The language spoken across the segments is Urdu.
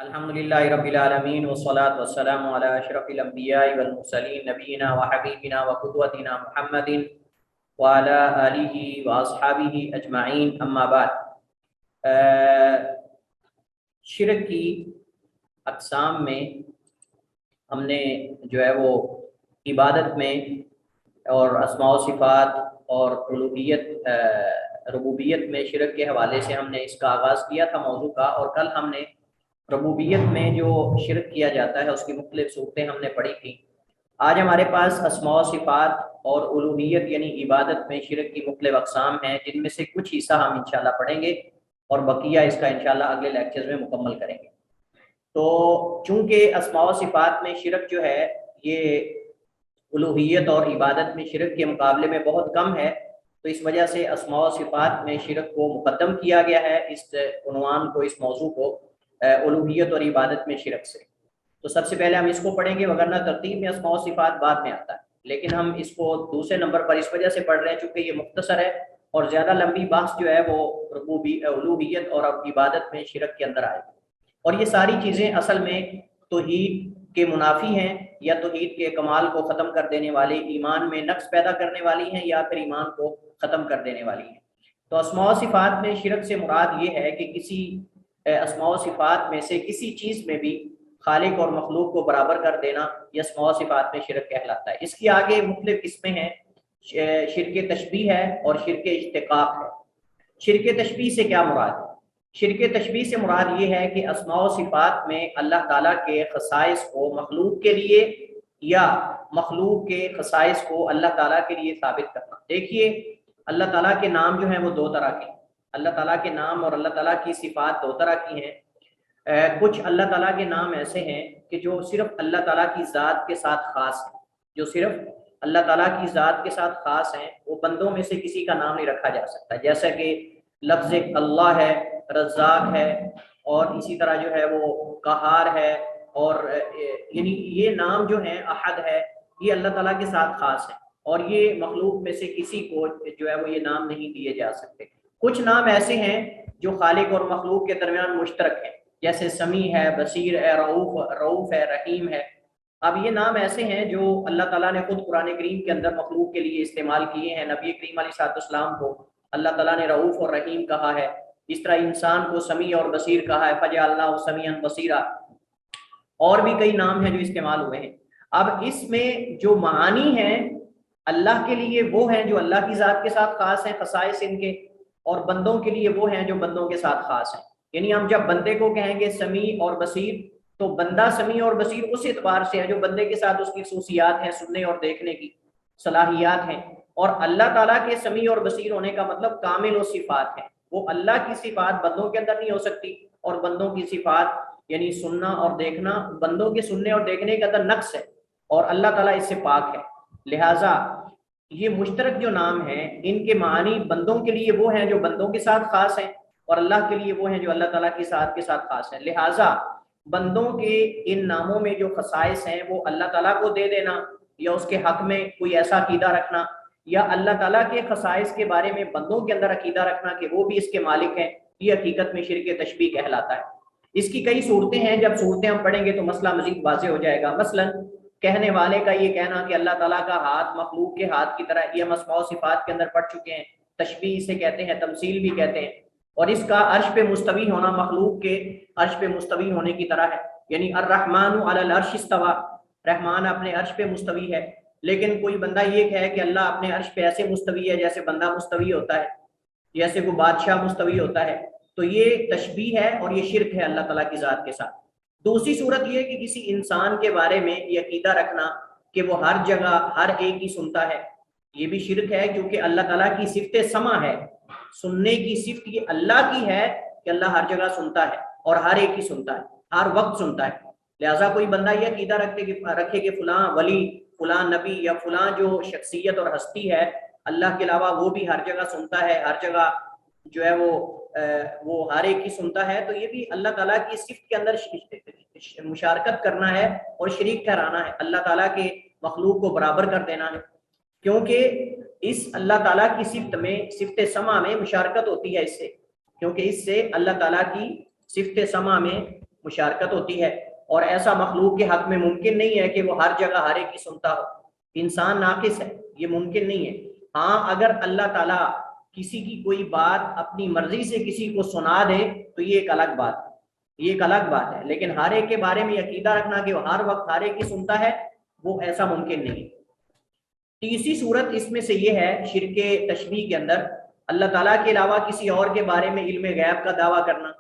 الحمدللہ رب العالمین والصلاة والسلام علی اشرف الانبیاء والمرسلین نبینا وحبیبنا وقدوتنا محمد وعلی آلہ واصحابہ اجمعین اما بعد۔ شرک کی اقسام میں ہم نے جو ہے وہ عبادت میں اور اسماء و صفات اور ربوبیت میں شرک کے حوالے سے ہم نے اس کا آغاز کیا تھا موضوع کا، اور کل ہم نے ربوبیت میں جو شرک کیا جاتا ہے اس کی مختلف صورتیں ہم نے پڑھی تھیں۔ آج ہمارے پاس اسماء و صفات اور الوہیت یعنی عبادت میں شرک کی مختلف اقسام ہیں، جن میں سے کچھ حصہ ہم انشاءاللہ پڑھیں گے اور بقیہ اس کا انشاءاللہ اگلے لیکچرز میں مکمل کریں گے۔ تو چونکہ اسماء و صفات میں شرک جو ہے یہ الوہیت اور عبادت میں شرک کے مقابلے میں بہت کم ہے، تو اس وجہ سے اسماء و صفات میں شرک کو مقدم کیا گیا ہے، اس عنوان کو، اس موضوع کو، الوہیت اور عبادت میں شرک سے۔ تو سب سے پہلے ہم اس کو پڑھیں گے، وگرنہ ترتیب میں اسماء و صفات بعد میں آتا ہے، لیکن ہم اس کو دوسرے نمبر پر اس وجہ سے پڑھ رہے ہیں چونکہ یہ مختصر ہے اور زیادہ لمبی بحث جو ہے وہ الوہیت اور عبادت میں شرک کے اندر آئے گی، اور یہ ساری چیزیں اصل میں توحید کے منافی ہیں، یا توحید کے کمال کو ختم کر دینے والی، ایمان میں نقص پیدا کرنے والی ہیں، یا پھر ایمان کو ختم کر دینے والی ہیں۔ تو اسماء و صفات میں شرک سے مراد یہ ہے کہ کسی اسماء و صفات میں سے کسی چیز میں بھی خالق اور مخلوق کو برابر کر دینا، یہ اسماء و صفات میں شرک کہلاتا ہے۔ اس کی آگے مختلف قسمیں ہیں، شرک تشبیہ ہے اور شرک اشتقاق ہے۔ شرک تشبیہ سے کیا مراد ہے؟ شرک تشبیہ سے مراد یہ ہے کہ اسماء و صفات میں اللہ تعالیٰ کے خصائص کو مخلوق کے لیے یا مخلوق کے خصائص کو اللہ تعالیٰ کے لیے ثابت کرنا۔ دیکھیے اللہ تعالیٰ کے نام جو ہیں وہ دو طرح کے ہیں، اللہ تعالیٰ کے نام اور اللہ تعالیٰ کی صفات دو طرح کی ہیں۔ کچھ اللہ تعالیٰ کے نام ایسے ہیں کہ جو صرف اللہ تعالیٰ کی ذات کے ساتھ خاص ہیں، جو صرف اللہ تعالیٰ کی ذات کے ساتھ خاص ہیں، وہ بندوں میں سے کسی کا نام نہیں رکھا جا سکتا، جیسا کہ لفظ اللہ ہے، رزاق ہے، اور اسی طرح جو ہے وہ قہار ہے، اور یعنی یہ نام جو ہیں احد ہے، یہ اللہ تعالیٰ کے ساتھ خاص ہیں، اور یہ مخلوق میں سے کسی کو جو ہے وہ یہ نام نہیں دیے جا سکتے۔ کچھ نام ایسے ہیں جو خالق اور مخلوق کے درمیان مشترک ہیں، جیسے سمیع ہے، بصیر ہے، رؤوف ہے، رحیم ہے۔ اب یہ نام ایسے ہیں جو اللہ تعالیٰ نے خود قرآن کریم کے اندر مخلوق کے لیے استعمال کیے ہیں۔ نبی کریم علیہ السلام کو اللہ تعالیٰ نے رؤوف اور رحیم کہا ہے، اس طرح انسان کو سمیع اور بصیر کہا ہے، فجعلناہ سمیعا بصیرا، اور بھی کئی نام ہیں جو استعمال ہوئے ہیں۔ اب اس میں جو معانی ہیں اللہ کے لیے وہ ہیں جو اللہ کی ذات کے ساتھ خاص ہیں، خصائص ان کے، اور بندوں کے لیے وہ ہیں جو بندوں کے ساتھ خاص ہیں۔ یعنی ہم جب بندے کو کہیں گے سمیع اور بصیر، تو بندہ سمیع اور بصیر اس اعتبار سے ہے جو بندے کے ساتھ اس کی خصوصیات ہیں، سننے اور دیکھنے کی صلاحیات ہیں، اور اللہ تعالیٰ کے سمیع اور بصیر ہونے کا مطلب کامل و صفات ہیں۔ وہ اللہ کی صفات بندوں کے اندر نہیں ہو سکتی، اور بندوں کی صفات یعنی سننا اور دیکھنا، بندوں کے سننے اور دیکھنے کے اندر نقص ہے، اور اللہ تعالیٰ اس سے پاک ہے۔ لہٰذا یہ مشترک جو نام ہیں ان کے معنی بندوں کے لیے وہ ہیں جو بندوں کے ساتھ خاص ہیں، اور اللہ کے لیے وہ ہیں جو اللہ تعالیٰ کی ذات کے ساتھ خاص ہیں۔ لہٰذا بندوں کے ان ناموں میں جو خصائص ہیں وہ اللہ تعالیٰ کو دے دینا، یا اس کے حق میں کوئی ایسا عقیدہ رکھنا، یا اللہ تعالیٰ کے خصائص کے بارے میں بندوں کے اندر عقیدہ رکھنا کہ وہ بھی اس کے مالک ہیں، یہ حقیقت میں شرک تشبیہ کہلاتا ہے۔ اس کی کئی صورتیں ہیں، جب صورتیں ہم پڑھیں گے تو مسئلہ مزید واضح ہو جائے گا۔ مثلاً کہنے والے کا یہ کہنا کہ اللہ تعالیٰ کا ہاتھ مخلوق کے ہاتھ کی طرح، یہ ہم اسماء و صفات کے اندر پڑھ چکے ہیں، تشبیہ اسے کہتے ہیں، تمثیل بھی کہتے ہیں۔ اور اس کا عرش پہ مستوی ہونا مخلوق کے عرش پہ مستوی ہونے کی طرح ہے، یعنی الرحمن علی العرش استویٰ، رحمان اپنے عرش پہ مستوی ہے۔ لیکن کوئی بندہ یہ کہے کہ اللہ اپنے عرش پہ ایسے مستوی ہے جیسے بندہ مستوی ہوتا ہے، جیسے کوئی بادشاہ مستوی ہوتا ہے، تو یہ تشبیہ ہے اور یہ شرک ہے اللہ تعالیٰ کی ذات کے ساتھ۔ دوسری صورت یہ ہے کہ کسی انسان کے بارے میں یہ عقیدہ رکھنا کہ وہ ہر جگہ ہر ایک ہی سنتا ہے، یہ بھی شرک ہے، کیونکہ اللہ تعالیٰ کی صفت سمع ہے، سننے کی صفت یہ اللہ کی ہے کہ اللہ ہر جگہ سنتا ہے اور ہر ایک ہی سنتا ہے، ہر وقت سنتا ہے۔ لہٰذا کوئی بندہ یہ عقیدہ رکھے کہ فلاں ولی، فلاں نبی، یا فلاں جو شخصیت اور ہستی ہے اللہ کے علاوہ وہ بھی ہر جگہ سنتا ہے، ہر جگہ جو ہے وہ ہر ایک ہی سنتا ہے، تو یہ بھی اللہ تعالیٰ کی صفت کے اندر مشارکت کرنا ہے اور شریک ٹھہرانا ہے، اللہ تعالیٰ کے مخلوق کو برابر کر دینا ہے، کیونکہ اس اللہ تعالیٰ کی صفت میں، صفت سمع میں مشارکت ہوتی ہے اس سے، کیونکہ اس سے اللہ تعالیٰ کی صفت سمع میں مشارکت ہوتی ہے، اور ایسا مخلوق کے حق میں ممکن نہیں ہے کہ وہ ہر جگہ ہر ایک کی سنتا ہو، انسان ناقص ہے، یہ ممکن نہیں ہے۔ ہاں اگر اللہ تعالیٰ کسی کی کوئی بات اپنی مرضی سے کسی کو سنا دے تو یہ ایک الگ بات ہے، یہ ایک الگ بات ہے، لیکن ہر ایک کے بارے میں عقیدہ رکھنا کہ وہ ہر وقت ہر ایک کی سنتا ہے، وہ ایسا ممکن نہیں۔ تیسری صورت اس میں سے یہ ہے شرک تشبیہ کے اندر اللہ تعالیٰ کے علاوہ کسی اور کے بارے میں علم غیب کا دعویٰ کرنا،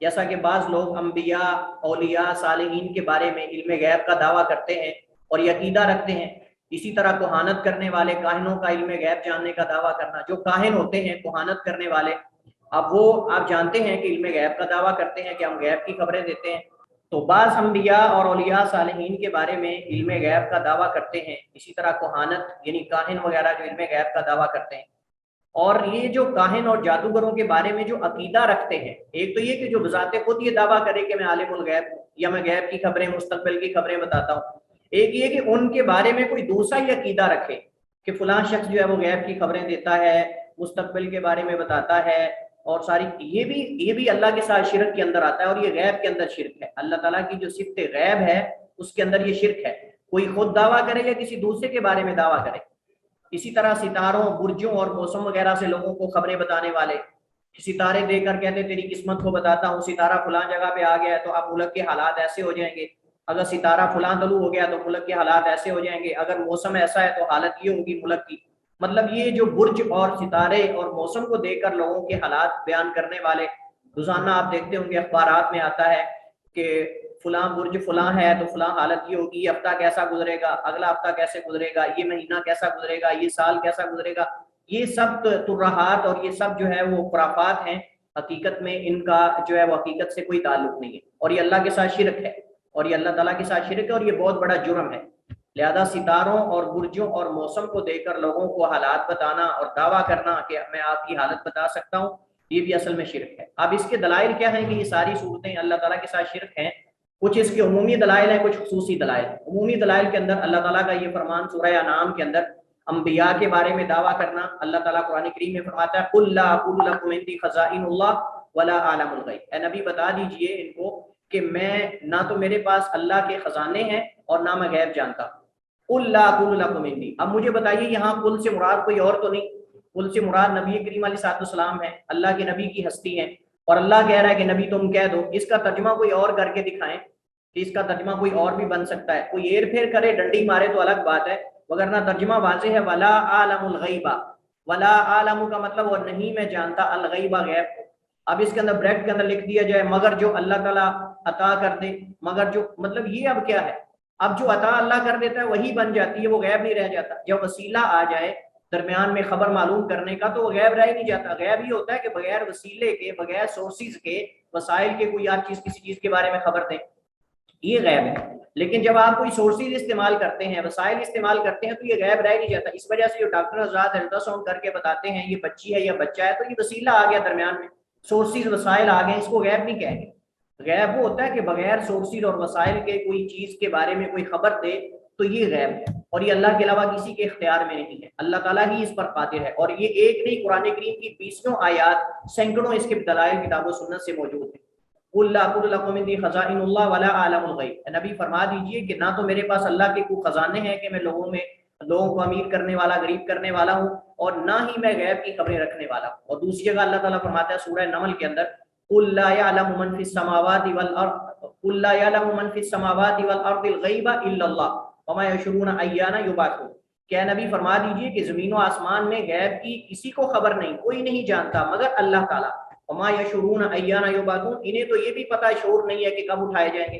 جیسا کہ بعض لوگ انبیاء، اولیاء، صالحین کے بارے میں علم غیب کا دعویٰ کرتے ہیں اور یہ عقیدہ رکھتے ہیں۔ اسی طرح کہانت کرنے والے کاہنوں کا علم غیب جاننے کا دعویٰ کرنا، جو کاہن ہوتے ہیں کہانت کرنے والے، اب وہ آپ جانتے ہیں کہ علم غیب کا دعویٰ کرتے ہیں کہ ہم غیب کی خبریں دیتے ہیں۔ تو بعض انبیاء اور اولیاء صالحین کے بارے میں علم غیب کا دعویٰ کرتے ہیں، اسی طرح کہانت یعنی کاہن وغیرہ جو علم غیب کا دعویٰ کرتے ہیں۔ اور یہ جو کاہن اور جادوگروں کے بارے میں جو عقیدہ رکھتے ہیں، ایک تو یہ کہ جو بذات خود یہ دعویٰ کرے کہ میں عالم الغیب ہوں یا میں غیب کی خبریں، مستقبل کی خبریں بتاتا ہوں، ایک یہ کہ ان کے بارے میں کوئی دوسرا ہی عقیدہ رکھے کہ فلاں شخص جو ہے وہ غیب کی خبریں دیتا ہے، مستقبل کے بارے میں بتاتا ہے، اور ساری یہ بھی اللہ کے ساتھ شرک کے اندر آتا ہے، اور یہ غیب کے اندر شرک ہے۔ اللہ تعالیٰ کی جو صفت غیب ہے اس کے اندر یہ شرک ہے، کوئی خود دعویٰ کرے یا کسی دوسرے کے بارے میں دعویٰ کرے۔ اسی طرح ستاروں، برجوں اور موسم وغیرہ سے لوگوں کو خبریں بتانے والے، ستارے دے کر کہتے تیری قسمت کو بتاتا ہوں، ستارہ فلاں جگہ پہ آ گیا ہے تو اب ملک کے حالات ایسے ہو جائیں گے، اگر ستارہ فلاں طلوع ہو گیا تو ملک کے حالات ایسے ہو جائیں گے، اگر موسم ایسا ہے تو حالت یہ ہوگی ملک کی۔ مطلب یہ جو برج اور ستارے اور موسم کو دیکھ کر لوگوں کے حالات بیان کرنے والے، روزانہ آپ دیکھتے ہوں گے اخبارات میں آتا ہے کہ فلاں برج فلاں ہے تو فلاں حالت یہ ہوگی، یہ ہفتہ کیسا گزرے گا، اگلا ہفتہ کیسے گزرے گا، یہ مہینہ کیسا گزرے گا، یہ سال کیسا گزرے گا۔ یہ سب ترہات اور یہ سب جو ہے وہ خرافات ہیں، حقیقت میں ان کا جو ہے وہ حقیقت سے کوئی تعلق نہیں ہے، اور یہ اللہ کے ساتھ شرک ہے، اور یہ اللہ تعالیٰ کے ساتھ شرک ہے، اور یہ بہت بڑا جرم ہے۔ لہذا ستاروں اور برجوں اور موسم کو دیکھ کر لوگوں کو حالات بتانا اور دعویٰ کرنا کہ میں آپ کی حالت بتا سکتا ہوں، یہ بھی اصل میں شرک ہے۔ اب اس کے دلائل کیا ہیں کہ یہ ساری صورتیں اللہ تعالیٰ کے ساتھ شرک ہیں؟ کچھ اس کے عمومی دلائل ہیں، کچھ خصوصی دلائل۔ عمومی دلائل کے اندر اللہ تعالیٰ کا یہ فرمان سورہ انعام کے اندر انبیاء کے بارے میں دعویٰ کرنا، اللہ تعالیٰ قرآن کریم میں فرماتا ہے قُلْ لَا أَقُولُ لَكُمْ عِندِي خَزَائِنُ اللَّهِ وَلَا أَعْلَمُ الْغَيْبَ، اے نبی بتا دیجئے ان کو کہ میں نہ تو میرے پاس اللہ کے خزانے ہیں اور نہ میں غیب جانتا ہوں۔ قُلْ لَا أَقُولُ لَكُمْ عِندِي، اب مجھے بتائیے یہاں قل سے مراد کوئی اور تو نہیں، قل سے مراد نبی کریم علیہ السلام ہے، اللہ کے نبی کی ہستی ہے، اور اللہ کہہ رہا ہے کہ نبی تم کہہ دو۔ اس کا ترجمہ کوئی اور کر کے دکھائیں کہ اس کا ترجمہ کوئی اور بھی بن سکتا ہے، کوئی ایر پھیر کرے ڈنڈی مارے تو الگ بات ہے، وگرنہ ترجمہ واضح ہے ولا عالم الغیبہ۔ ولا عالم کا مطلب اور نہیں میں جانتا، الغیبہ غیب کو۔ اب اس کے اندر بریکٹ کے اندر لکھ دیا جائے مگر جو اللہ تعالیٰ عطا کر دے، مگر جو مطلب یہ اب کیا ہے، اب جو عطا اللہ کر دیتا ہے وہی بن جاتی ہے، وہ غیب نہیں رہ جاتا۔ جب وسیلہ آ جائے درمیان میں خبر معلوم کرنے کا تو وہ غیب رہ ہی نہیں جاتا۔ غیب یہ ہوتا ہے کہ بغیر وسیلے کے، بغیر سورسز کے، وسائل کے کوئی آپ چیز کسی چیز کے بارے میں خبر دیں، یہ غیب ہے۔ لیکن جب آپ کوئی سورسز استعمال کرتے ہیں، وسائل استعمال کرتے ہیں تو یہ غیب رہ نہیں جاتا۔ اس وجہ سے جو ڈاکٹر حضرات الٹراساؤنڈ کر کے بتاتے ہیں یہ بچی ہے یا بچہ ہے، تو یہ وسیلہ آ گیا درمیان میں، سورسز وسائل آ گئے، اس کو غیب نہیں کہیں گے۔ غیب وہ ہوتا ہے کہ بغیر سورسز اور وسائل کے کوئی چیز کے بارے میں کوئی خبر دے تو یہ غیب ہے، اور یہ اللہ کے علاوہ کسی کے اختیار میں نہیں ہے، اللہ تعالیٰ ہی اس پر قادر ہے۔ اور یہ ایک نہیں، قرآن کریم کی 20 آیات، سینکڑوں اس کے دلائل کتاب و سنت سے موجود ہیں۔ قُلْ لَا أَقُولُ لَكُمْ عِندِي خَزَائِنُ اللَّهِ وَلَا أَعْلَمُ الْغَيْبَ، نبی فرما دیجئے کہ نہ تو میرے پاس اللہ کے کوئی خزانے ہیں کہ میں لوگوں کو امیر کرنے والا، غریب کرنے والا ہوں، اور نہ ہی میں غیب کی خبریں رکھنے والا ہوں۔ اور دوسری جگہ اللہ تعالیٰ فرماتا ہے سورہ نمل کے اندر قُلْ لَا يَعْلَمُ مَنْ فِي السَّمَاوَاتِ وَالْأَرْضِ قُلْ لَا يَعْلَمُ مَنْ فِي السَّمَاوَاتِ وَالْأَرْضِ الْغَيْبَ إِلَّا اللَّهُ وَمَا يَشْعُرُونَ أَيَّانَ يُبْعَثُونَ، کہ نبی فرما دیجئے کہ زمین و آسمان میں غیب کی کسی کو خبر نہیں، کوئی نہیں جانتا مگر اللہ تعالیٰ۔ وما یشعرون ایان یبعثون، انہیں تو یہ بھی پتہ شعور نہیں ہے کہ کب اٹھائے جائیں گے،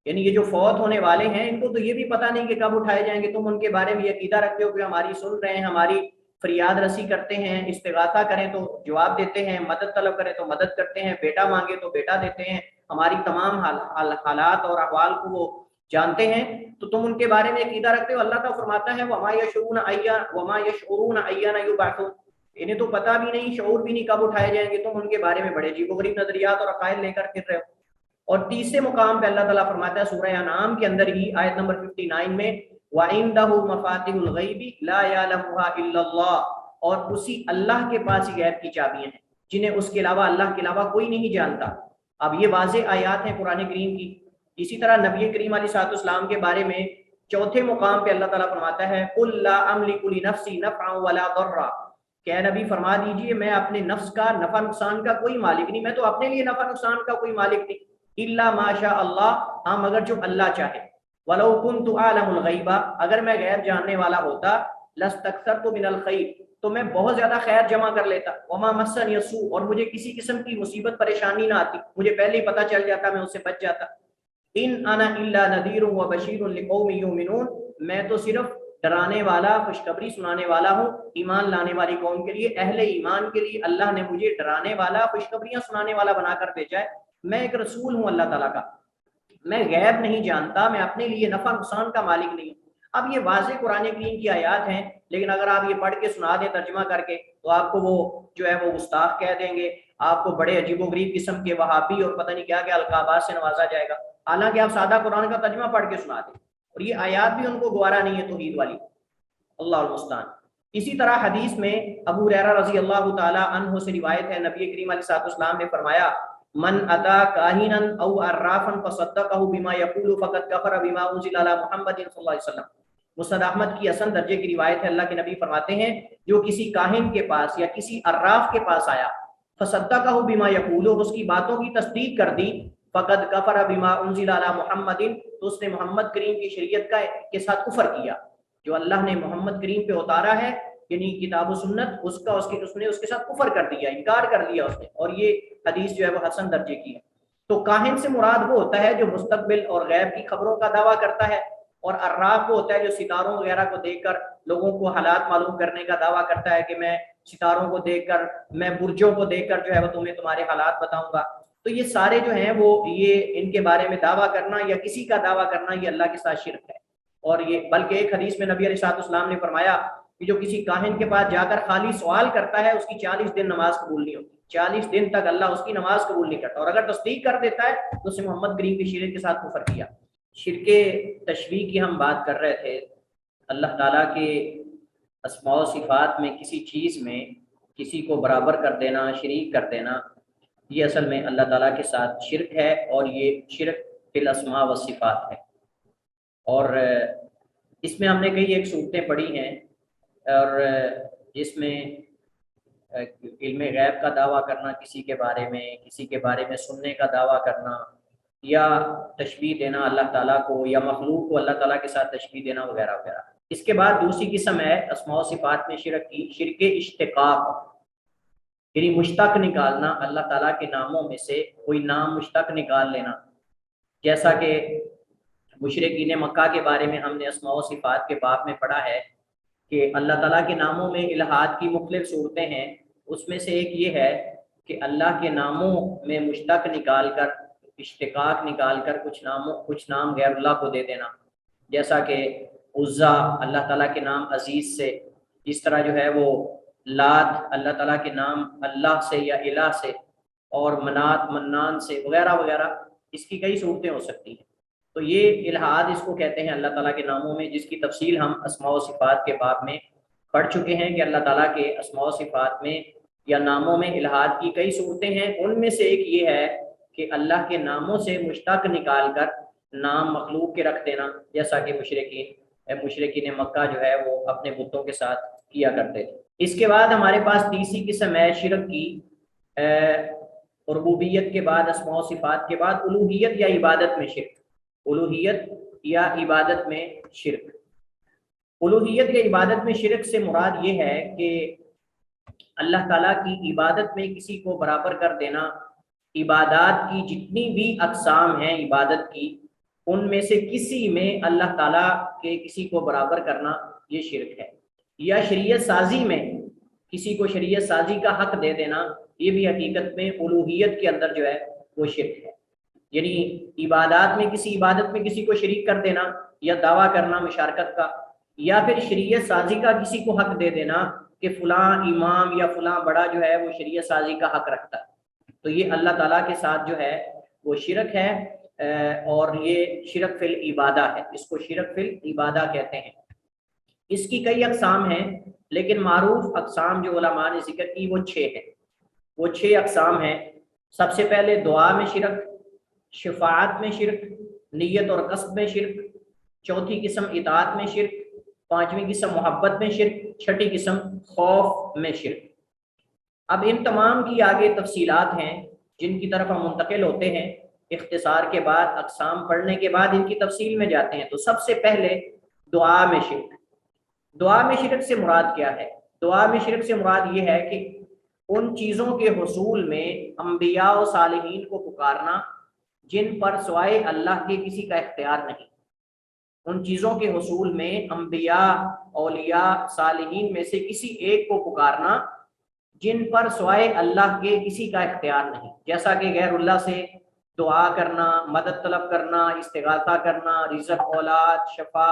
یعنی یہ جو فوت ہونے والے ہیں ان کو تو یہ بھی پتہ نہیں کہ کب اٹھائے جائیں گے۔ تم ان کے بارے میں یہ عقیدہ رکھتے ہو کہ ہماری سن رہے ہیں، ہماری فریاد رسی کرتے ہیں، استغاثہ کریں تو جواب دیتے ہیں، مدد طلب کریں تو مدد کرتے ہیں، بیٹا مانگے تو بیٹا دیتے ہیں، ہماری تمام حالات اور احوال کو وہ جانتے ہیں، تو تم ان کے بارے میں عقیدہ رکھتے ہو۔ اللہ تعالیٰ فرماتا ہے وما یشعرون ایان یبعثون، انہیں تو پتہ بھی نہیں، شعور بھی نہیں کب اٹھائے جائیں گے، تم ان کے بارے میں بڑے عجیب و غریب نظریات اور عقائد لے کر پھر رہے ہو۔ اور تیسرے مقام پہ اللہ تعالیٰ فرماتا ہے سورہ انعام کے اندر ہی آیت نمبر 59 میں وَعِندَهُ مَفَاتِحُ الْغَيْبِ لَا يَعْلَمُهَا إِلَّا اللَّهُ، اور اسی اللہ کے پاس ہی غیب کی چابیاں ہیں جنہیں اس کے علاوہ، اللہ کے علاوہ کوئی نہیں جانتا۔ اب یہ واضح آیات ہیں قرآن کریم کی۔ اسی طرح نبی کریم علیہ السلام کے بارے میں چوتھے مقام پہ اللہ تعالیٰ فرماتا ہے قُل لَا أَمْلِكُ لِنَفْسِي نَفْعًا وَلَا ضَرًّا، کہ اے نبی فرما دیجئے میں اپنے نفس کا نفع نقصان کا کوئی مالک نہیں، میں تو اپنے لیے نفع نقصان کا کوئی مالک نہیں، الا ما شاء اللہ، ہاں مگر جو اللہ چاہے، وَلَوْ كُنْتُ أَعْلَمُ الْغَيْبَ، اگر میں غیب جاننے والا ہوتا، لَاسْتَكْثَرْتُ مِنَ الْخَيْرِ، تو میں بہت زیادہ خیر جمع کر لیتا، وَمَا مَسَّنِيَ السُّوءُ، اور مجھے کسی قسم کی مصیبت پریشانی نہ آتی، مجھے پہلے ہی پتہ چل جاتا، میں اس سے بچ جاتا۔ ان انا الا نذیر و بشیر لقوم یؤمنون، میں تو صرف ڈرانے والا خوشخبری سنانے والا ہوں ایمان لانے والی قوم کے لیے، اہل ایمان کے لیے اللہ نے مجھے ڈرانے والا خوشخبریاں سنانے والا بنا کر بھیجا ہے، میں ایک رسول ہوں اللہ تعالیٰ کا، میں غیب نہیں جانتا، میں اپنے لیے نفع نقصان کا مالک نہیں ہوں۔ اب یہ واضح قرآن کریم کی آیات ہیں، لیکن اگر آپ یہ پڑھ کے سنا دیں ترجمہ کر کے تو آپ کو وہ جو ہے وہ گستاخ کہہ دیں گے، آپ کو بڑے عجیب و غریب قسم کے وہابی اور پتہ نہیں کیا کیا القابات سے نوازا جائے گا، حالانکہ آپ سادہ قرآن کا ترجمہ پڑھ کے سنا دیں، اور یہ آیات بھی ان کو گوارا نہیں ہے توحید والی، اللہ المستعان۔ اسی طرح حدیث میں ابو ہریرہ رضی اللہ تعالی عنہ سے روایت ہے، نبی کریم علیہ السلام نے فرمایا من اتا کاہنا او عرافا فصدقہ بما یقول فقد کفر بما انزل علی محمد صلی اللہ علیہ وسلم۔ مسند احمد کی حسن درجے کی روایت ہے، اللہ کے نبی فرماتے ہیں جو کسی کاہن کے پاس یا کسی عراف کے پاس آیا، فصدقہ بما یقول، اس کی باتوں کی تصدیق کر دی، فقد کفر بما انزل علی محمد، تو اس نے محمد کریم کی شریعت کا کے ساتھ کفر کیا، جو اللہ نے محمد کریم پہ اتارا ہے یعنی کتاب و سنت، اس نے اس کے ساتھ کفر کر دیا، انکار کر دیا اس نے، اور یہ حدیث جو ہے وہ حسن درجے کی ہے۔ تو کاہن سے مراد وہ ہوتا ہے جو مستقبل اور غیب کی خبروں کا دعویٰ کرتا ہے، اور عراف وہ ہوتا ہے جو ستاروں وغیرہ کو دیکھ کر لوگوں کو حالات معلوم کرنے کا دعویٰ کرتا ہے کہ میں ستاروں کو دیکھ کر، میں برجوں کو دیکھ کر جو ہے وہ تمہیں تمہارے حالات بتاؤں گا۔ تو یہ سارے جو ہیں وہ یہ ان کے بارے میں دعویٰ کرنا یا کسی کا دعویٰ کرنا یہ اللہ کے ساتھ شرک ہے، اور یہ بلکہ ایک حدیث میں نبی علیہ السلام نے فرمایا کہ جو کسی کاہن کے پاس جا کر خالی سوال کرتا ہے اس کی 40 دن نماز قبول نہیں ہوتی، 40 دن تک اللہ اس کی نماز قبول نہیں کرتا، اور اگر تصدیق کر دیتا ہے تو اسے محمد کریم کی شریعت کے ساتھ کفر کیا۔ شرک تشبیہ کی ہم بات کر رہے تھے، اللہ تعالیٰ کے اسماء و صفات میں کسی چیز میں کسی کو برابر کر دینا، شریک کر دینا، یہ اصل میں اللہ تعالیٰ کے ساتھ شرک ہے، اور یہ شرک فی الاسماء و صفات ہے۔ اور اس میں ہم نے کئی ایک صورتیں پڑھی ہیں، اور جس میں علم غیب کا دعویٰ کرنا، کسی کے بارے میں سننے کا دعویٰ کرنا، یا تشبیہ دینا اللہ تعالیٰ کو یا مخلوق کو اللہ تعالیٰ کے ساتھ تشبیہ دینا وغیرہ وغیرہ۔ اس کے بعد دوسری قسم ہے اسماء و صفات میں شرک کی، شرک اشتقاق، یعنی مشتق نکالنا، اللہ تعالیٰ کے ناموں میں سے کوئی نام مشتق نکال لینا، جیسا کہ مشرکین مکہ کے بارے میں ہم نے اسماء و صفات کے باب میں پڑھا ہے کہ اللہ تعالیٰ کے ناموں میں الہاد کی مختلف صورتیں ہیں، اس میں سے ایک یہ ہے کہ اللہ کے ناموں میں مشتق نکال کر، اشتقاق نکال کر کچھ نام غیر اللہ کو دے دینا، جیسا کہ عزا اللہ تعالیٰ کے نام عزیز سے، اس طرح جو ہے وہ لات اللہ تعالیٰ کے نام اللہ سے یا الہ سے، اور منات منان سے وغیرہ وغیرہ، اس کی کئی صورتیں ہو سکتی ہیں۔ تو یہ الہاد اس کو کہتے ہیں اللہ تعالیٰ کے ناموں میں، جس کی تفصیل ہم اسماء و صفات کے باب میں پڑھ چکے ہیں کہ اللہ تعالیٰ کے اسماء و صفات میں یا ناموں میں الہاد کی کئی صورتیں ہیں۔ ان میں سے ایک یہ ہے کہ اللہ کے ناموں سے مشتق نکال کر نام مخلوق کے رکھ دینا، جیسا کہ مشرکین مکہ جو ہے وہ اپنے بتوں کے ساتھ کیا کرتے تھے۔ اس کے بعد ہمارے پاس تیسری قسم ہے شرک کی، ربوبیت کے بعد اسماء و صفات کے بعد الوہیت یا عبادت میں شرک، الوہیت یا عبادت میں شرک۔ الوہیت یا عبادت میں شرک سے مراد یہ ہے کہ اللہ تعالیٰ کی عبادت میں کسی کو برابر کر دینا، عبادات کی جتنی بھی اقسام ہیں عبادت کی، ان میں سے کسی میں اللہ تعالیٰ کے کسی کو برابر کرنا یہ شرک ہے، یا شریعت سازی میں کسی کو شریعت سازی کا حق دے دینا، یہ بھی حقیقت میں الوہیت کے اندر جو ہے وہ شرک ہے، یعنی عبادات میں کسی عبادت میں کسی کو شریک کر دینا یا دعویٰ کرنا مشارکت کا، یا پھر شریعت سازی کا کسی کو حق دے دینا کہ فلاں امام یا فلاں بڑا جو ہے وہ شریعت سازی کا حق رکھتا ہے، تو یہ اللہ تعالیٰ کے ساتھ جو ہے وہ شرک ہے، اور یہ شرک فی العبادہ ہے، اس کو شرک فی العبادہ کہتے ہیں۔ اس کی کئی اقسام ہیں، لیکن معروف اقسام جو علماء نے ذکر کی وہ 6 ہیں، وہ 6 اقسام ہیں۔ سب سے پہلے دعا میں شرک، شفاعت میں شرک، نیت اور قصد میں شرک، چوتھی قسم اطاعت میں شرک، پانچویں قسم محبت میں شرک، چھٹی قسم خوف میں شرک۔ اب ان تمام کی آگے تفصیلات ہیں جن کی طرف ہم منتقل ہوتے ہیں، اختصار کے بعد اقسام پڑھنے کے بعد ان کی تفصیل میں جاتے ہیں۔ تو سب سے پہلے دعا میں شرک۔ دعا میں شرک سے مراد کیا ہے؟ دعا میں شرک سے مراد یہ ہے کہ ان چیزوں کے حصول میں انبیاء و صالحین کو پکارنا جن پر سوائے اللہ کے کسی کا اختیار نہیں۔ ان چیزوں کے حصول میں انبیاء، اولیاء، صالحین میں سے کسی ایک کو پکارنا جن پر سوائے اللہ کے کسی کا اختیار نہیں، جیسا کہ غیر اللہ سے دعا کرنا، مدد طلب کرنا، استغاثہ کرنا، رزق، اولاد، شفا،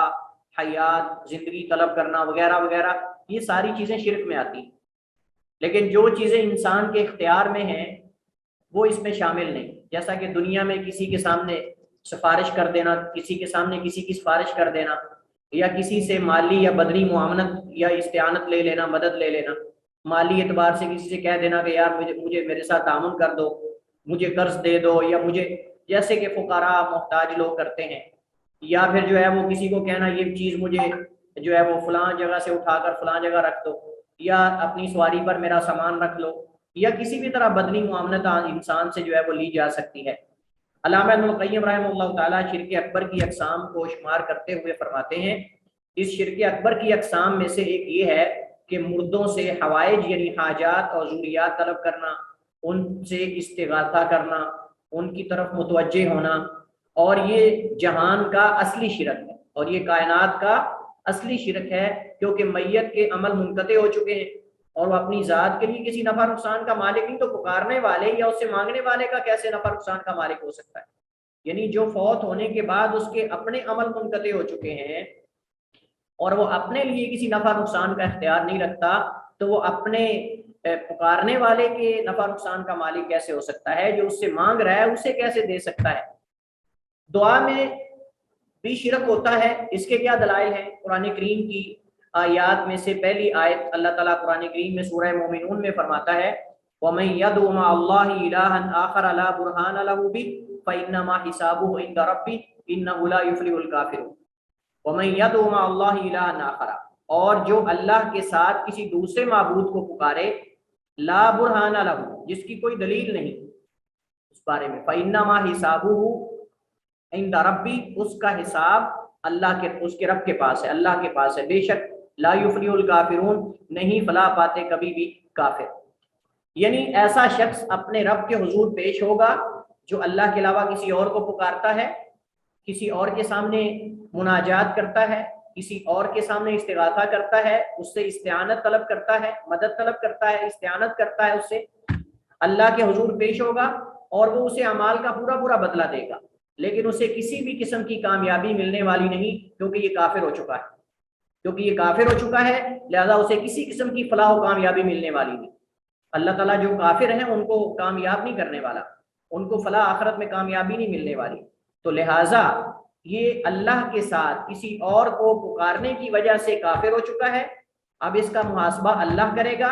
حیات، زندگی طلب کرنا وغیرہ وغیرہ، یہ ساری چیزیں شرک میں آتی ہیں۔ لیکن جو چیزیں انسان کے اختیار میں ہیں وہ اس میں شامل نہیں، جیسا کہ دنیا میں کسی کے سامنے سفارش کر دینا، کسی کے سامنے کسی کی سفارش کر دینا، یا کسی سے مالی یا بدنی معاونت یا استعانت لے لینا، مدد لے لینا، مالی اعتبار سے کسی سے کہہ دینا کہ یار مجھے میرے ساتھ تعاون کر دو، مجھے قرض دے دو، یا مجھے، جیسے کہ فقراء محتاج لوگ کرتے ہیں، یا پھر جو ہے وہ کسی کو کہنا یہ چیز مجھے جو ہے وہ فلاں جگہ سے اٹھا کر فلاں جگہ رکھ دو، یا اپنی سواری پر میرا سامان رکھ لو، یا کسی بھی طرح بدنی معاملت انسان سے جو ہے وہ لی جا سکتی ہے۔ علامہ ابن القیم رحمہ اللہ تعالیٰ شرک اکبر کی اقسام کو شمار کرتے ہوئے فرماتے ہیں، اس شرک اکبر کی اقسام میں سے ایک یہ ہے کہ مردوں سے حوائج یعنی حاجات اور ضروریات طلب کرنا، ان سے استغاثہ کرنا، ان کی طرف متوجہ ہونا، اور یہ جہان کا اصلی شرک ہے، اور یہ کائنات کا اصلی شرک ہے، کیونکہ میت کے عمل منقطع ہو چکے ہیں اور وہ اپنی ذات کے لیے کسی نفع نقصان کا مالک نہیں، تو پکارنے والے یا اس سے مانگنے والے کا کیسے نفع نقصان کا مالک ہو سکتا ہے؟ یعنی جو فوت ہونے کے بعد اس کے اپنے عمل منقطع ہو چکے ہیں اور وہ اپنے لیے کسی نفع نقصان کا اختیار نہیں رکھتا، تو وہ اپنے پکارنے والے کے نفع نقصان کا مالک کیسے ہو سکتا ہے؟ جو اس سے مانگ رہا ہے اسے کیسے دے سکتا ہے؟ دعا میں بھی شرک ہوتا ہے، اس کے کیا دلائل ہیں؟ قرآن کریم کی آیات میں سے پہلی آیت اللہ تعالیٰ قرآن کریم میں سورہ مومنون میں فرماتا ہے وَمَن يَدْعُ مَعَ اللَّهِ إِلَٰهًا آخَرَ لَا بُرْهَانَ لَهُ بِهِ فَإِنَّمَا حِسَابُهُ عِندَ رَبِّهِ إِنَّهُ لَا يُفْلِحُ الْكَافِرُونَ۔ وَمَن يَدْعُ مَعَ اللَّهِ إِلَٰهًا آخَرَ، اور جو اللہ کے ساتھ کسی دوسرے معبود کو پکارے، لا برہان لہ، جس کی کوئی دلیل نہیں اس بارے میں، فَإِنَّمَا حِسَابُهُ عند ربی، اس کا حساب اللہ کے، اس کے رب کے پاس ہے، اللہ کے پاس ہے، بے شک لا یفلح الکافرون، نہیں فلاح پاتے کبھی بھی کافر۔ یعنی ایسا شخص اپنے رب کے حضور پیش ہوگا جو اللہ کے علاوہ کسی اور کو پکارتا ہے، کسی اور کے سامنے مناجات کرتا ہے، کسی اور کے سامنے استغاثہ کرتا ہے، اس سے استعانت طلب کرتا ہے، مدد طلب کرتا ہے، استعانت کرتا ہے، اس سے اللہ کے حضور پیش ہوگا اور وہ اسے اعمال کا پورا پورا بدلہ دے گا، لیکن اسے کسی بھی قسم کی کامیابی ملنے والی نہیں، کیونکہ یہ کافر ہو چکا ہے، کیونکہ یہ کافر ہو چکا ہے، لہذا اسے کسی قسم کی فلاح و کامیابی ملنے والی نہیں۔ اللہ تعالیٰ جو کافر ہیں ان کو کامیاب نہیں کرنے والا، ان کو فلاح آخرت میں کامیابی نہیں ملنے والی، تو لہٰذا یہ اللہ کے ساتھ کسی اور کو پکارنے کی وجہ سے کافر ہو چکا ہے۔ اب اس کا محاسبہ اللہ کرے گا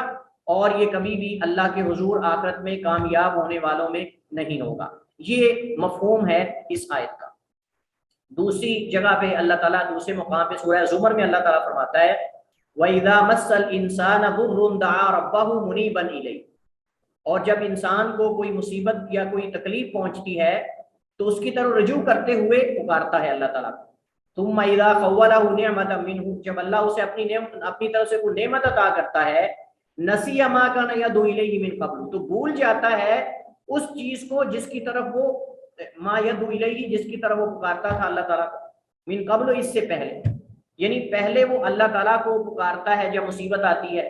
اور یہ کبھی بھی اللہ کے حضور آخرت میں کامیاب ہونے والوں میں نہیں ہوگا۔ یہ مفہوم ہے اس آیت کا۔ دوسری جگہ پہ اللہ تعالیٰ دوسرے مقام پہ سورہ زمر میں اللہ تعالیٰ فرماتا ہے وَإِذَا مَسَّ الْإِنسَانَ ضُرٌّ دَعَا رَبَّهُ مُنِيبًا إِلَيْهِ، اور جب انسان کو کوئی مصیبت یا کوئی تکلیف پہنچتی ہے تو اس کی طرف رجوع کرتے ہوئے پکارتا ہے اللہ تعالیٰ۔ ثُمَّ إِذَا خَوَّلَهُ نِعْمَةً مِّنْهُ، جب اللہ اسے اپنی طرف سے کوئی نعمت عطا کرتا ہے، نَسِيَ مَا كَانَ يَدْعُو إِلَيْهِ مِن قَبْلُ، تو بھول جاتا ہے اس چیز کو جس کی طرف وہ ما يدعو الیہ، جس کی طرف وہ پکارتا تھا اللہ تعالیٰ کو، من قبل، اس سے پہلے، یعنی پہلے وہ اللہ تعالیٰ کو پکارتا ہے جب مصیبت آتی ہے،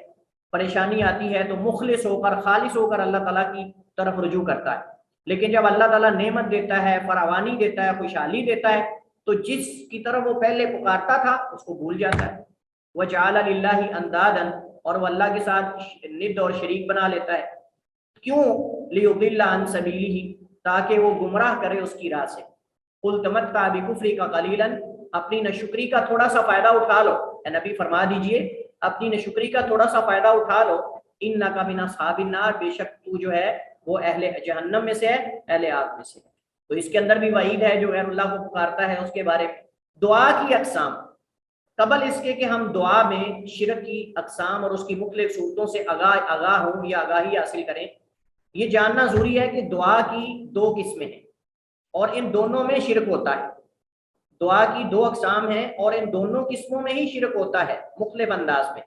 پریشانی آتی ہے، تو مخلص ہو کر، خالص ہو کر اللہ تعالیٰ کی طرف رجوع کرتا ہے، لیکن جب اللہ تعالیٰ نعمت دیتا ہے، فراوانی دیتا ہے، خوشحالی دیتا ہے، تو جس کی طرف وہ پہلے پکارتا تھا اس کو بھول جاتا ہے۔ وَجَعَلَ لِلَّهِ أَندَادًا، اور وہ اللہ کے ساتھ ند اور شریک بنا لیتا ہے، کیوں؟ لِيُضِلَّ عَن سَبِيلِهِ، تاکہ وہ گمراہ کرے اس کی راہ سے۔ قُلْ تَمَتَّعْ بِكُفْرِكَ قَلِيلًا، اپنی ناشکری کا تھوڑا سا فائدہ اٹھا لو، اے نبی فرما دیجئے اپنی ناشکری کا تھوڑا سا فائدہ اٹھا لو، اِنَّكَ مِنْ أَصْحَابِ النَّارِ، بے شک تو جو ہے وہ اہل جہنم میں سے ہے، اہل آگ میں سے ہے۔ تو اس کے اندر بھی وعید ہے جو غیر اللہ کو پکارتا ہے اس کے بارے میں۔ دعا کی اقسام، قبل اس کے کہ ہم دعا میں شرک کی اقسام اور اس کی مختلف صورتوں سے آگاہ ہوں یا آگاہی حاصل کریں، یہ جاننا ضروری ہے کہ دعا کی دو قسمیں ہیں اور ان دونوں میں شرک ہوتا ہے۔ دعا کی دو اقسام ہیں اور ان دونوں قسموں میں ہی شرک ہوتا ہے مختلف انداز میں۔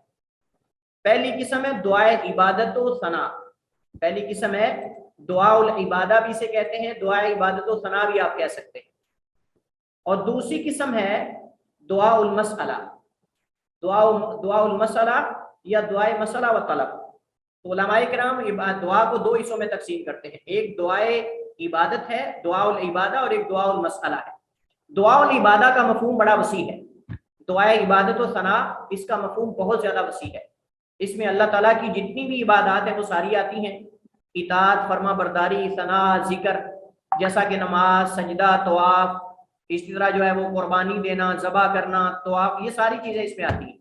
پہلی قسم ہے دعائے عبادت و ثنا، پہلی قسم ہے دعا العبادہ بھی اسے کہتے ہیں، دعائے عبادت و ثنا بھی آپ کہہ سکتے ہیں۔ اور دوسری قسم ہے دعا المسئلہ، دعا المسئلہ یا دعائے مسئلہ و طلب۔ تو علماء کرام دعا کو دو حصوں میں تقسیم کرتے ہیں، ایک دعائے عبادت ہے دعا العبادہ، اور ایک دعا المسئلہ ہے۔ دعا العبادہ کا مفہوم بڑا وسیع ہے، دعائے عبادت و ثنا اس کا مفہوم بہت زیادہ وسیع ہے۔ اس میں اللہ تعالیٰ کی جتنی بھی عبادات ہیں وہ ساری آتی ہیں، اطاعت، فرما برداری، ثنا، ذکر، جیسا کہ نماز، سجدہ، طواف، اسی طرح جو ہے وہ قربانی دینا، ذبح کرنا، طواف، یہ ساری چیزیں اس میں آتی ہیں۔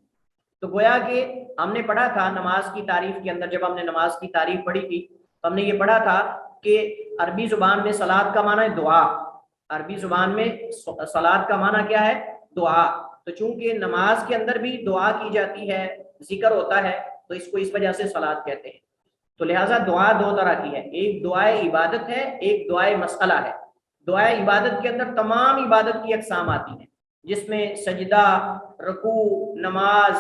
تو گویا کہ ہم نے پڑھا تھا نماز کی تعریف کے اندر، جب ہم نے نماز کی تعریف پڑھی تھی تو ہم نے یہ پڑھا تھا کہ عربی زبان میں صلاۃ کا معنی ہے دعا، عربی زبان میں صلاۃ کا معنی کیا ہے؟ دعا۔ تو چونکہ نماز کے اندر بھی دعا کی جاتی ہے، ذکر ہوتا ہے، تو اس کو اس وجہ سے صلاۃ کہتے ہیں۔ تو لہٰذا دعا دو طرح کی ہے، ایک دعائے عبادت ہے، ایک دعائے مسئلہ ہے۔ دعائے عبادت کے اندر تمام عبادت کی اقسام آتی ہیں، جس میں سجدہ، رکوع، نماز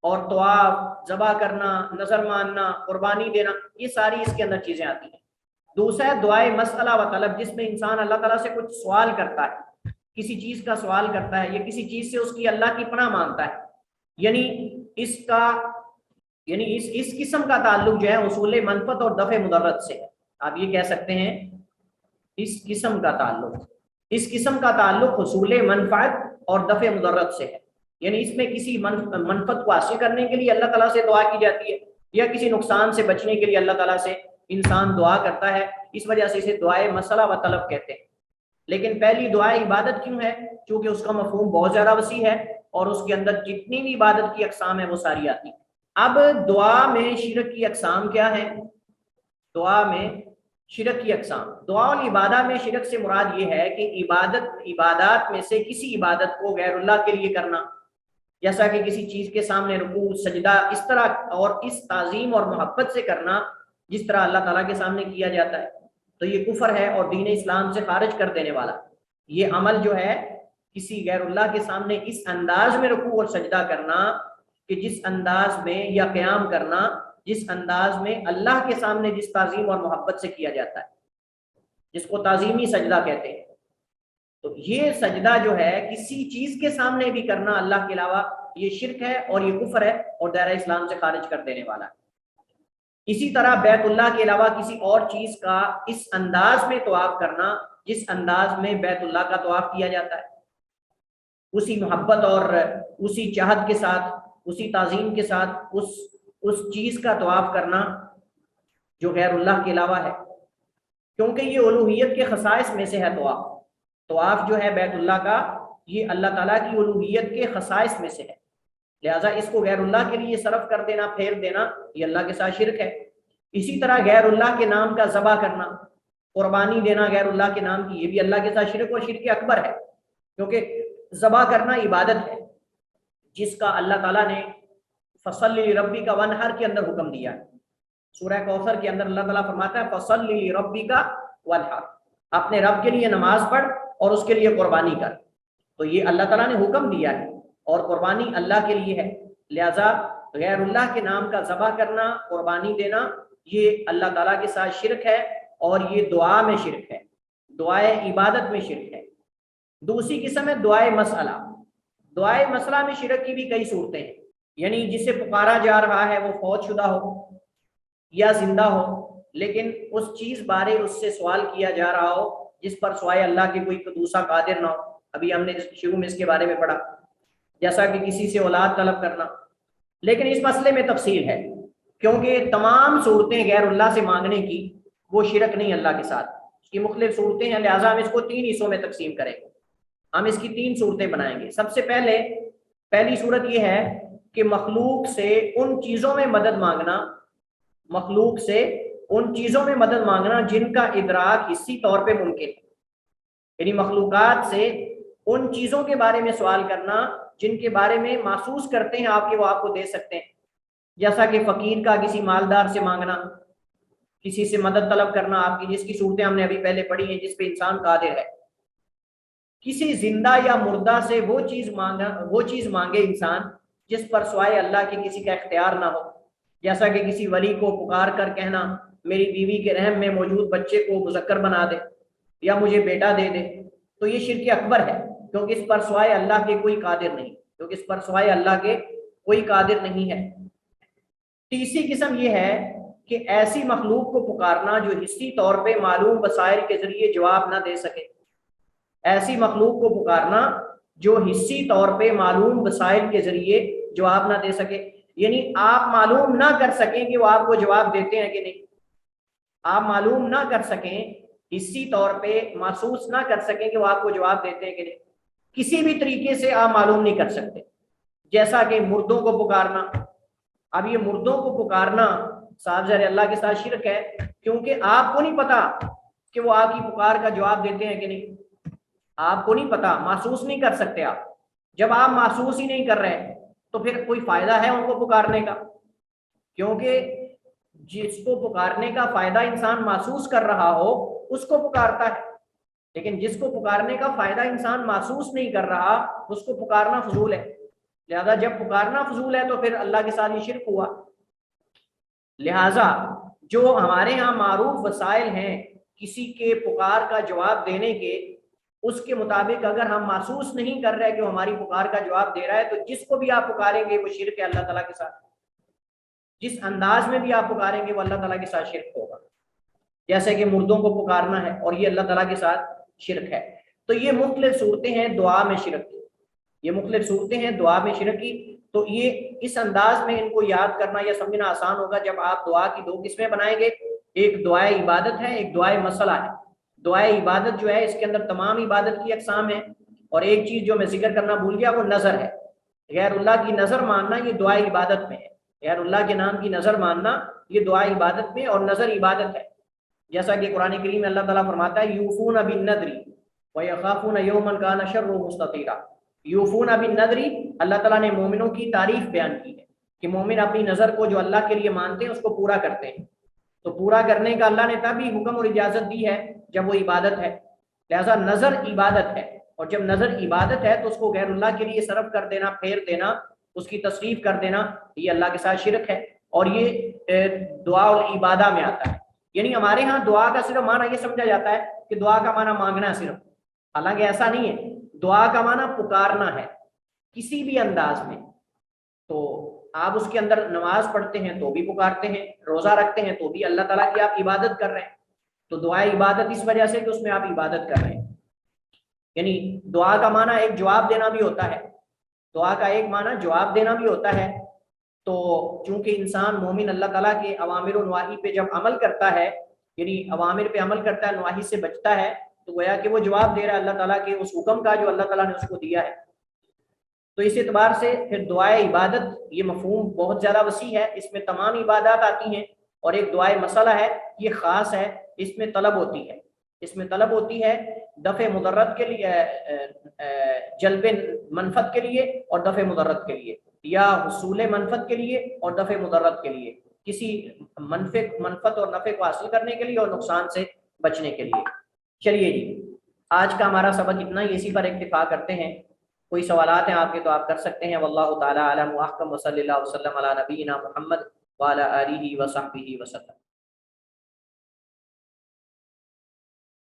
اور طواف، ذبح کرنا، نظر ماننا، قربانی دینا، یہ ساری اس کے اندر چیزیں آتی ہیں۔ دوسرا ہے دعائے مسئلہ و طلب، جس میں انسان اللہ تعالیٰ سے کچھ سوال کرتا ہے، کسی چیز کا سوال کرتا ہے یا کسی چیز سے اس کی اللہ کی پناہ مانگتا ہے، یعنی اس قسم کا تعلق جو ہے حصول منفعت اور دفع مضرت سے ہے۔ آپ یہ کہہ سکتے ہیں اس قسم کا تعلق حصول منفعت اور دفع مضرت سے ہے، یعنی اس میں کسی منفعت کو حاصل کرنے کے لیے اللہ تعالیٰ سے دعا کی جاتی ہے یا کسی نقصان سے بچنے کے لیے اللہ تعالیٰ سے انسان دعا کرتا ہے، اس وجہ سے اسے دعائے مسئلہ و طلب کہتے ہیں۔ لیکن پہلی دعائے عبادت کیوں ہے؟ چونکہ اس کا مفہوم بہت زیادہ وسیع ہے اور اس کے اندر جتنی بھی عبادت کی اقسام ہیں وہ ساری آتی ہیں۔ اب دعا میں شرک کی اقسام کیا ہیں؟ دعا میں شرک کی اقسام، دعا العبادہ میں شرک سے مراد یہ ہے کہ عبادات میں سے کسی عبادت کو غیر اللہ کے لیے کرنا، جیسا کہ کسی چیز کے سامنے رکوع، سجدہ، اس طرح اور اس تعظیم اور محبت سے کرنا جس طرح اللہ تعالیٰ کے سامنے کیا جاتا ہے، تو یہ کفر ہے اور دین اسلام سے خارج کر دینے والا۔ یہ عمل جو ہے کسی غیر اللہ کے سامنے اس انداز میں رکوع اور سجدہ کرنا کہ جس انداز میں، یا قیام کرنا جس انداز میں اللہ کے سامنے جس تعظیم اور محبت سے کیا جاتا ہے، جس کو تعظیمی سجدہ کہتے ہیں، تو یہ سجدہ جو ہے کسی چیز کے سامنے بھی کرنا اللہ کے علاوہ، یہ شرک ہے اور یہ کفر ہے اور دائرہ اسلام سے خارج کر دینے والا ہے۔ اسی طرح بیت اللہ کے علاوہ کسی اور چیز کا اس انداز میں طواف کرنا جس انداز میں بیت اللہ کا طواف کیا جاتا ہے، اسی محبت اور اسی چاہت کے ساتھ، اسی تعظیم کے ساتھ اس چیز کا طواف کرنا جو غیر اللہ کے علاوہ ہے، کیونکہ یہ الوہیت کے خصائص میں سے ہے۔ طواف جو ہے بیت اللہ کا، یہ اللہ تعالیٰ کی الوہیت کے خصائص میں سے ہے، لہٰذا اس کو غیر اللہ کے لیے صرف کر دینا، پھیر دینا، یہ اللہ کے ساتھ شرک ہے۔ اسی طرح غیر اللہ کے نام کا ذبح کرنا، قربانی دینا غیر اللہ کے نام کی، یہ بھی اللہ کے ساتھ شرک اور شرک اکبر ہے، کیونکہ ذبح کرنا عبادت ہے جس کا اللہ تعالیٰ نے فصلی لربک وانحر کے اندر حکم دیا ہے۔ سورہ کوثر کے اندر اللہ تعالیٰ فرماتا ہے فصلی لربک وانحر، اپنے رب کے لیے نماز پڑھ اور اس کے لیے قربانی کر، تو یہ اللہ تعالیٰ نے حکم دیا ہے اور قربانی اللہ کے لیے ہے، لہذا غیر اللہ کے نام کا ذبح کرنا، قربانی دینا، یہ اللہ تعالیٰ کے ساتھ شرک ہے اور یہ دعا میں شرک ہے، دعائے عبادت میں شرک ہے۔ دوسری قسم ہے دعائے مسئلہ۔ دعائے مسئلہ میں شرک کی بھی کئی صورتیں ہیں، یعنی جسے پکارا جا رہا ہے وہ فوت شدہ ہو یا زندہ ہو، لیکن اس چیز بارے اس سے سوال کیا جا رہا ہو جس پر سوائے اللہ کے کوئی دوسرا قادر نہ ہو۔ ابھی ہم نے شروع میں اس کے بارے میں پڑھا، جیسا کہ کسی سے اولاد طلب کرنا، لیکن اس مسئلے میں تفصیل ہے، کیونکہ تمام صورتیں غیر اللہ سے مانگنے کی وہ شرک نہیں اللہ کے ساتھ، اس کی مختلف صورتیں ہیں، لہٰذا ہم اس کو 3 حصوں میں تقسیم کریں گے، ہم اس کی 3 صورتیں بنائیں گے۔ سب سے پہلی صورت یہ ہے کہ مخلوق سے ان چیزوں میں مدد مانگنا، مخلوق سے ان چیزوں میں مدد مانگنا جن کا ادراک حصی طور پہ ممکن ہے، یعنی مخلوقات سے ان چیزوں کے بارے میں سوال کرنا جن کے بارے میں محسوس کرتے ہیں آپ کہ وہ آپ کو دے سکتے ہیں، جیسا کہ فقیر کا کسی مالدار سے مانگنا، کسی سے مدد طلب کرنا آپ کی، جس کی صورتیں ہم نے ابھی پہلے پڑھی ہیں جس پہ انسان قادر ہے، کسی زندہ یا مردہ سے وہ چیز مانگے انسان جس پر سوائے اللہ کے کسی کا اختیار نہ ہو، جیسا کہ کسی ولی کو پکار کر کہنا میری بیوی کے رحم میں موجود بچے کو مذکر بنا دے یا مجھے بیٹا دے دے، تو یہ شرک اکبر ہے، کیونکہ اس پر سوائے اللہ کے کوئی قادر نہیں ہے۔ تیسری قسم یہ ہے کہ ایسی مخلوق کو پکارنا جو حصی طور پہ معلوم وسائل کے ذریعے جواب نہ دے سکے، ایسی مخلوق کو پکارنا جو حصی طور پہ معلوم وسائل کے ذریعے جواب نہ دے سکے، یعنی آپ معلوم نہ کر سکیں کہ وہ آپ کو جواب دیتے ہیں کہ نہیں، آپ معلوم نہ کر سکیں، حصی طور پہ محسوس نہ کر سکیں کہ وہ آپ کو جواب دیتے ہیں کہ نہیں، کسی بھی طریقے سے آپ معلوم نہیں کر سکتے، جیسا کہ مردوں کو پکارنا۔ اب یہ مردوں کو پکارنا صاحب ظاہر اللہ کے ساتھ شرک ہے، کیونکہ آپ کو نہیں پتا کہ وہ آپ کی پکار کا جواب دیتے ہیں کہ نہیں، آپ کو نہیں پتا، محسوس نہیں کر سکتے آپ۔ جب آپ محسوس ہی نہیں کر رہے تو پھر کوئی فائدہ ہے ان کو پکارنے کا؟ کیونکہ جس کو پکارنے کا فائدہ انسان محسوس کر رہا ہو اس کو پکارتا ہے، لیکن جس کو پکارنے کا فائدہ انسان محسوس نہیں کر رہا اس کو پکارنا فضول ہے۔ لہذا جب پکارنا فضول ہے تو پھر اللہ کے ساتھ یہ شرک ہوا۔ لہذا جو ہمارے ہاں معروف وسائل ہیں کسی کے پکار کا جواب دینے کے، اس کے مطابق اگر ہم محسوس نہیں کر رہے کہ وہ ہماری پکار کا جواب دے رہا ہے تو جس کو بھی آپ پکاریں گے وہ شرک ہے اللہ تعالیٰ کے ساتھ، جس انداز میں بھی آپ پکاریں گے وہ اللہ تعالیٰ کے ساتھ شرک ہوگا، جیسے کہ مردوں کو پکارنا ہے اور یہ اللہ تعالیٰ کے ساتھ شرک ہے۔ تو یہ مختلف صورتیں ہیں دعا میں شرک کی، یہ مختلف صورتیں ہیں دعا میں شرک کی۔ تو یہ اس انداز میں ان کو یاد کرنا یا سمجھنا آسان ہوگا جب آپ دعا کی دو قسمیں بنائیں گے، ایک دعائے عبادت ہے، ایک دعائے مسئلہ ہے۔ دعائے عبادت جو ہے اس کے اندر تمام عبادت کی اقسام ہیں، اور ایک چیز جو میں ذکر کرنا بھول گیا وہ نظر ہے، غیر اللہ کی نظر ماننا یہ دعائے عبادت میں ہے، غیر اللہ کے نام کی نظر ماننا یہ دعائے عبادت میں اور نظر عبادت ہے، جیسا کہ قرآن کریم میں اللہ تعالیٰ فرماتا ہے یوفون بالنذر ویخافون یوما کان شرہ مستطیرا۔ یوفون بالنذر، اللہ تعالیٰ نے مومنوں کی تعریف بیان کی ہے کہ مومن اپنی نظر کو جو اللہ کے لیے مانتے ہیں اس کو پورا کرتے ہیں، تو پورا کرنے کا اللہ نے تبھی حکم اور اجازت دی ہے جب وہ عبادت ہے، لہذا نظر عبادت ہے، اور جب نظر عبادت ہے تو اس کو غیر اللہ کے لیے صرف کر دینا، پھیر دینا، اس کی تصریف کر دینا، یہ اللہ کے ساتھ شرک ہے، اور یہ دعا العبادہ میں آتا ہے۔ یعنی ہمارے ہاں دعا کا صرف معنی یہ سمجھا جاتا ہے کہ دعا کا معنی مانگنا صرف، حالانکہ ایسا نہیں ہے، دعا کا معنی پکارنا ہے کسی بھی انداز میں۔ تو آپ اس کے اندر نماز پڑھتے ہیں تو بھی پکارتے ہیں، روزہ رکھتے ہیں تو بھی اللہ تعالیٰ کی آپ عبادت کر رہے ہیں، تو دعائے عبادت اس وجہ سے کہ اس میں آپ عبادت کر رہے ہیں۔ یعنی دعا کا معنی ایک جواب دینا بھی ہوتا ہے، دعا کا ایک معنی جواب دینا بھی ہوتا ہے، تو چونکہ انسان مومن اللہ تعالیٰ کے اوامر و نواہی پہ جب عمل کرتا ہے، یعنی اوامر پہ عمل کرتا ہے، نواہی سے بچتا ہے، تو گویا کہ وہ جواب دے رہا ہے اللہ تعالیٰ کے اس حکم کا جو اللہ تعالیٰ نے اس کو دیا ہے۔ تو اس اعتبار سے پھر دعائے عبادت یہ مفہوم بہت زیادہ وسیع ہے، اس میں تمام عبادات آتی ہیں، اور ایک دعائے مسئلہ ہے یہ خاص ہے، اس میں طلب ہوتی ہے، اس میں طلب ہوتی ہے دفع مضرت کے لیے، جلب منفعت کے لیے اور دفع مضرت کے لیے، یا حصول منفعت کے لیے اور دفع مضرت کے لیے، کسی منفعت اور نفع کو حاصل کرنے کے لیے اور نقصان سے بچنے کے لیے۔ چلیے جی، آج کا ہمارا سبق اتنا ہی، اسی پر اکتفا کرتے ہیں۔ کوئی سوالات ہیں آپ کے تو آپ کر سکتے ہیں۔ واللہ تعالی اعلم واحکم، وصلی اللہ وسلم علی نبینا محمد وعلی آلہ وصحبہ وسلم۔